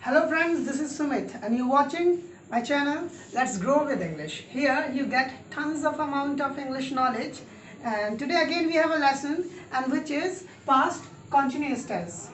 Hello friends, this is Sumit and you're watching my channel Let's Grow with English. Here you get tons of amount of English knowledge, and today again we have a lesson and which is past continuous tense.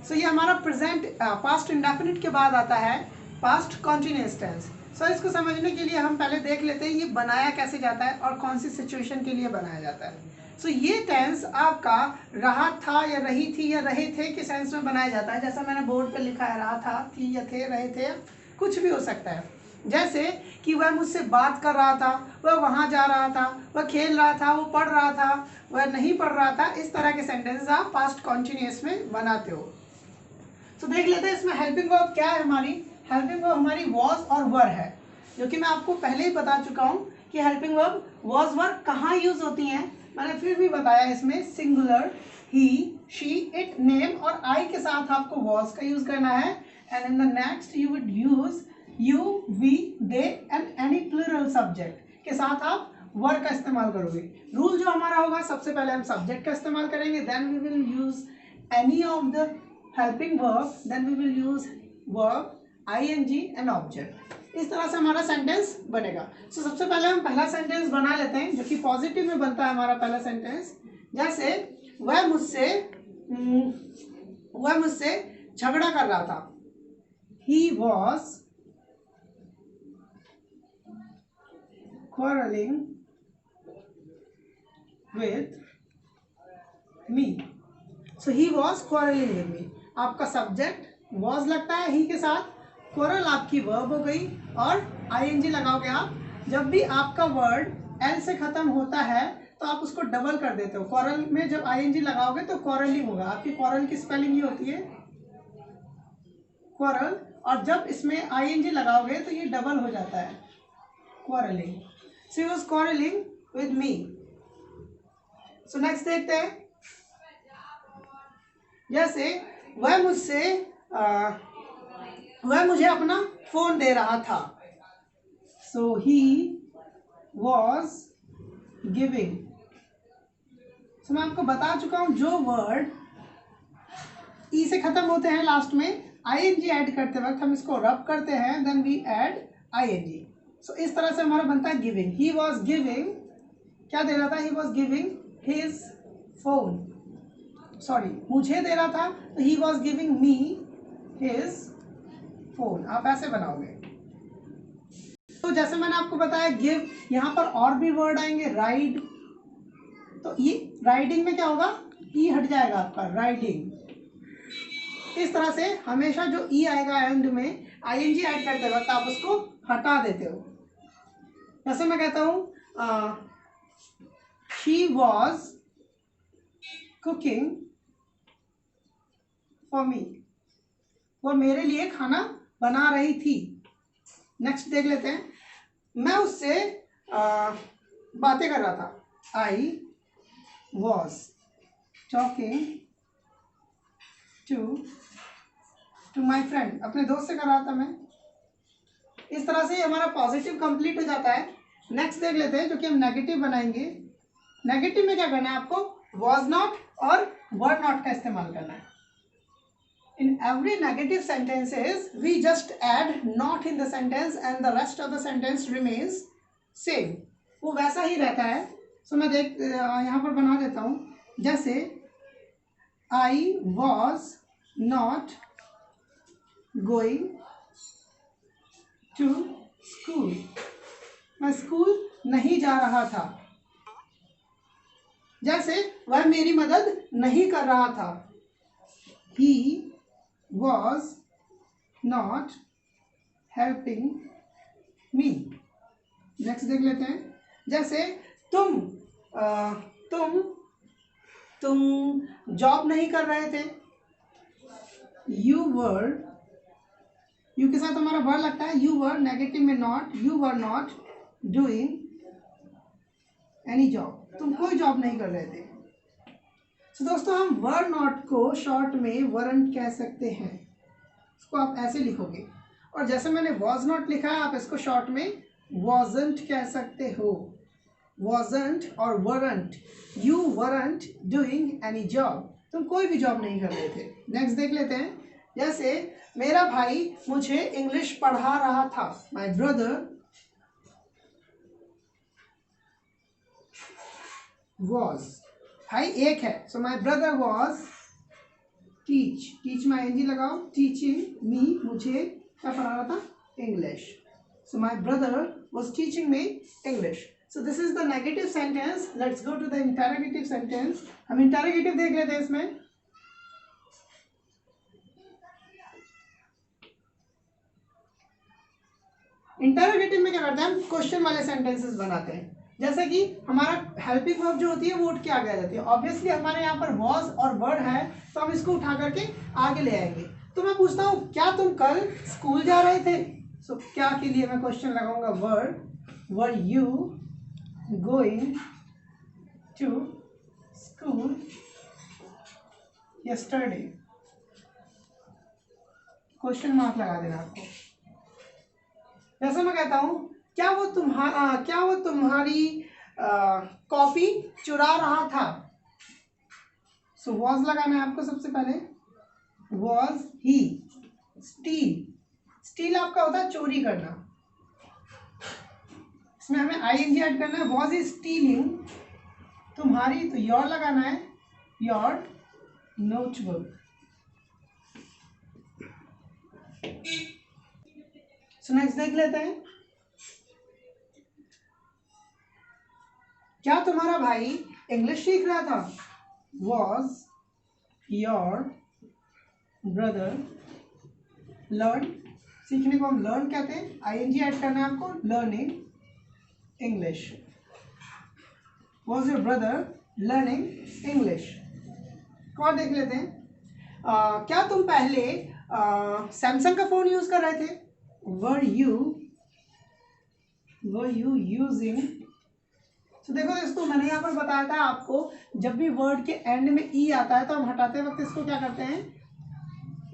So ये हमारा present past indefinite के बाद आता है past continuous tense. So इसको समझने के लिए हम पहले देख लेते हैं ये बनाया कैसे जाता है और कौन सी सिचुएशन के लिए बनाया जाता है. सो ये टेंस आपका रहा था या रही थी या रहे थे के सेंस में बनाया जाता है. जैसा मैंने बोर्ड पे लिखा है, रहा था, थी या थे, रहे थे, कुछ भी हो सकता है. जैसे कि वह मुझसे बात कर रहा था, वह वहाँ जा रहा था, वह खेल रहा था, वो पढ़ रहा था, वह नहीं पढ़ रहा था. इस तरह के सेंटेंसेस आप पास्ट कॉन्टिन्यूअस में बनाते हो. तो देख लेते हैं इसमें हेल्पिंग वर्ब क्या है. हमारी हेल्पिंग वर्ब हमारी वॉज और वर है, जो कि मैं आपको पहले ही बता चुका हूँ कि हेल्पिंग वर्ब वॉज वर कहाँ यूज होती हैं. मैंने फिर भी बताया इसमें singular he, she, it, name और आई के साथ आपको वॉज का यूज करना है. And in the next you would use you, we, they and any plural subject के साथ आप वर का इस्तेमाल करोगे. रूल जो हमारा होगा, सबसे पहले हम सब्जेक्ट का इस्तेमाल करेंगे, then we will use any of the helping verb, then we will use verb, ing and object. इस तरह से हमारा सेंटेंस बनेगा. सो सबसे पहले हम पहला सेंटेंस बना लेते हैं जो कि पॉजिटिव में बनता है हमारा पहला सेंटेंस. जैसे वह मुझसे झगड़ा कर रहा था. He was quarreling with me. So he was quarreling with me. आपका सब्जेक्ट was लगता है he के साथ, quarrel आपकी वर्ब हो गई और ing लगाओगे आप. जब भी आपका वर्ड l से खत्म होता है तो आप उसको डबल कर देते हो. quarrel में जब ing लगाओगे तो quarreling होगा. आपकी quarrel की स्पेलिंग ये होती है quarrel, और जब इसमें ing लगाओगे तो ये डबल हो जाता है quarreling. So he was quarreling with me. So next देखते हैं. जैसे वह मुझे अपना फोन दे रहा था. So he was giving. So मैं आपको बता चुका हूं जो वर्ड ई से खत्म होते हैं लास्ट में ing ऐड करते वक्त हम इसको रब करते हैं, then we add ing. So इस तरह से हमारा बनता है गिविंग. He was giving, क्या दे रहा था? He was giving his phone. Sorry, मुझे दे रहा था तो he was giving me his phone. आप ऐसे बनाओगे. तो जैसे मैंने आपको बताया गिव, यहाँ पर और भी वर्ड आएंगे. राइड, तो ये राइडिंग में क्या होगा? ई हट जाएगा आपका, राइडिंग. इस तरह से हमेशा जो ई आएगा एंड में ing ऐड करते वक्त आप उसको हटा देते हो. जैसे मैं कहता हूँ she was cooking for me. वो मेरे लिए खाना बना रही थी. नेक्स्ट देख लेते हैं. मैं उससे बातें कर रहा था. I was talking to my friend. अपने दोस्त से कर रहा था मैं. इस तरह से हमारा पॉजिटिव कंप्लीट हो जाता है. नेक्स्ट देख लेते हैं जो कि हम नेगेटिव बनाएंगे. नेगेटिव में क्या करना है आपको? was not और were not का इस्तेमाल करना है. In every negative sentences we just add not in the sentence and the rest of the sentence remains same. वो वैसा ही रहता है. सो मैं यहाँ पर बना देता हूँ. जैसे I was not going to school. मैं स्कूल नहीं जा रहा था. जैसे वह मेरी मदद नहीं कर रहा था. He was not helping me. Next देख लेते हैं. जैसे तुम जॉब नहीं कर रहे थे. यू के साथ हमारा वर्ड लगता है. यू वर, नेगेटिव में not. You were not doing any job. तुम कोई जॉब नहीं कर रहे थे. तो दोस्तों हम वर नॉट को शॉर्ट में वरंट कह सकते हैं. इसको आप ऐसे लिखोगे. और जैसे मैंने वॉज नॉट लिखा है आप इसको शॉर्ट में वॉजंट कह सकते हो. वॉजंट और weren't. You weren't doing any job. तुम कोई भी जॉब नहीं कर रहे थे. नेक्स्ट देख लेते हैं. जैसे मेरा भाई मुझे इंग्लिश पढ़ा रहा था, माई ब्रदर वॉज, भाई एक है, so my brother was teach में ing लगाओ, टीचिंग मी, मुझे क्या पढ़ा रहा था, English. So my brother was teaching me English. So this is the negative sentence. Let's go to the interrogative sentence. हम इंटरोगेटिव देख लेते हैं इसमें. इंटरोगेटिव में क्या करते हैं, हम क्वेश्चन वाले सेंटेंसेस बनाते हैं. जैसे कि हमारा हेल्पिंग वर्ब जो होती है वो उठ के आगे आ जाती है. ऑब्वियसली हमारे यहाँ पर वॉज और वर्ड है, तो हम इसको उठा करके आगे ले आएंगे. तो मैं पूछता हूँ क्या तुम कल स्कूल जा रहे थे. सो क्या के लिए मैं क्वेश्चन लगाऊंगा, word, were you going to school yesterday. Question mark लगा देना आपको. जैसे मैं कहता हूँ क्या वो तुम्हारी कॉफी चुरा रहा था. सो वॉज लगाना है आपको सबसे पहले. Was he steel. स्टील आपका होता है चोरी करना. इसमें हमें ing ऐड करना है. वॉज ही स्टीलिंग तुम्हारी, तो योर लगाना है, योर नोटबुक. सो नेक्स्ट देख लेते हैं. क्या तुम्हारा भाई इंग्लिश सीख रहा था. Was your brother learn. सीखने को हम लर्न कहते हैं. ing ऐड करना है आपको, learning English. Was your brother learning English. और देख लेते हैं. क्या तुम पहले सैमसंग का फोन यूज कर रहे थे. वर यू यूजिंग. तो देखो दोस्तों, मैंने यहाँ पर बताया था आपको, जब भी वर्ड के एंड में ई आता है तो हम हटाते वक्त इसको क्या करते हैं,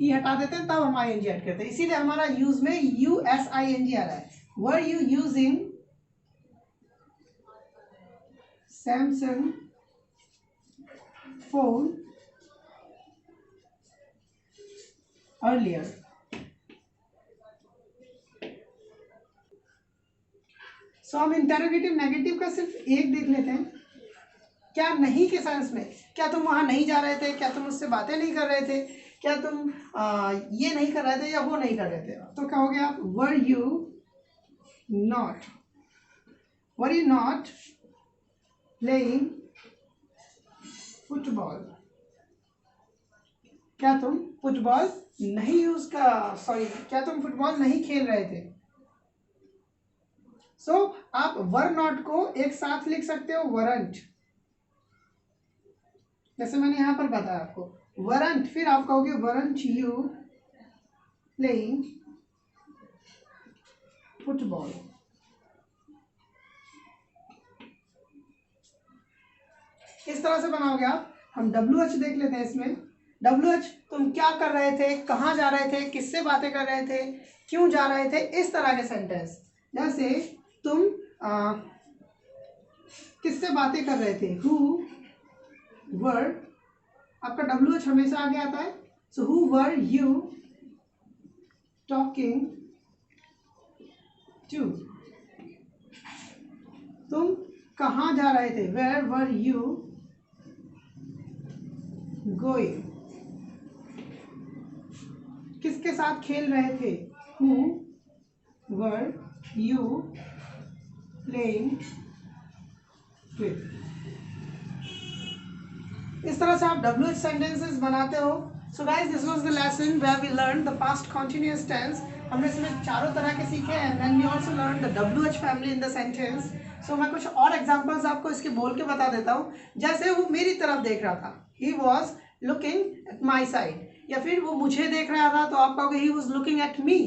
ई हटा देते हैं, तब हम ing ऐड करते हैं. इसीलिए हमारा यूज में USING आ रहा है. Were you using Samsung phone earlier. So हम इंटरोगेटिव नेगेटिव का सिर्फ एक देख लेते हैं. क्या नहीं के सेंस में, क्या तुम वहां नहीं जा रहे थे, क्या तुम उससे बातें नहीं कर रहे थे, क्या तुम ये नहीं कर रहे थे या वो नहीं कर रहे थे. तो कहोगे आप were you not playing football. क्या तुम फुटबॉल नहीं क्या तुम फुटबॉल नहीं खेल रहे थे. सो आप वर नॉट को एक साथ लिख सकते हो, वरंट. जैसे मैंने यहां पर बताया आपको, वरंट. फिर आप कहोगे वरंट यू प्लेइंग फुटबॉल. इस तरह से बनाओगे आप. हम WH देख लेते हैं इसमें. WH तुम क्या कर रहे थे, कहाँ जा रहे थे, किससे बातें कर रहे थे, क्यों जा रहे थे, इस तरह के सेंटेंस. जैसे तुम किससे बातें कर रहे थे, हु वर. आपका WH हमेशा आगे आता है. So who were you talking to. तुम कहाँ जा रहे थे, वेयर वर यू गोइंग. किसके साथ खेल रहे थे, who were you playing with. इस तरह से आप WH सेंटेंसेस बनाते हो. So guys, this was the lesson where we learn the past continuous tense. हमने इसमें चारों तरह के सीखे and then we also learn the WH family in the sentence. So मैं कुछ और एग्जांपल्स आपको इसके बोल के बता देता हूँ. जैसे वो मेरी तरफ देख रहा था, he was looking at my side. या फिर वो मुझे देख रहा था, तो आप कहोगे he was looking at me.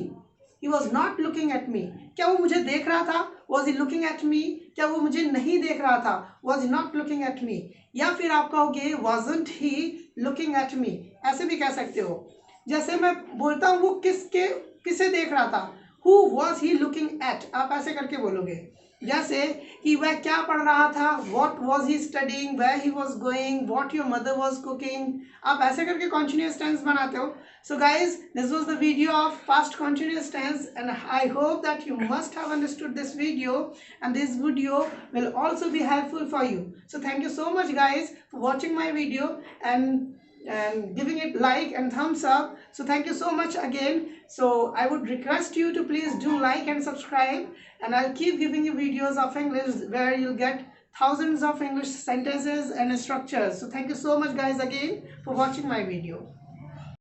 He was not looking at me. क्या वो मुझे देख रहा था, was he looking at me. क्या वो मुझे नहीं देख रहा था, was he not looking at me. या फिर आप कहोगे wasn't he looking at me. ऐसे भी कह सकते हो. जैसे मैं बोलता हूँ वो किसे देख रहा था, who was he looking at, आप ऐसे करके बोलोगे. जैसे कि वह क्या पढ़ रहा था, what was he studying, where he was going, what your mother was cooking. आप ऐसे करके continuous tense बनाते हो. So guys, this was the video of past continuous tense, and I hope that you must have understood this video, and this video will also be helpful for you. So thank you so much guys for watching my video and giving it like and thumbs up. So thank you so much again. So I would request you to please do like and subscribe, and I'll keep giving you videos of English where you'll get thousands of English sentences and structures. So thank you so much guys again for watching my video.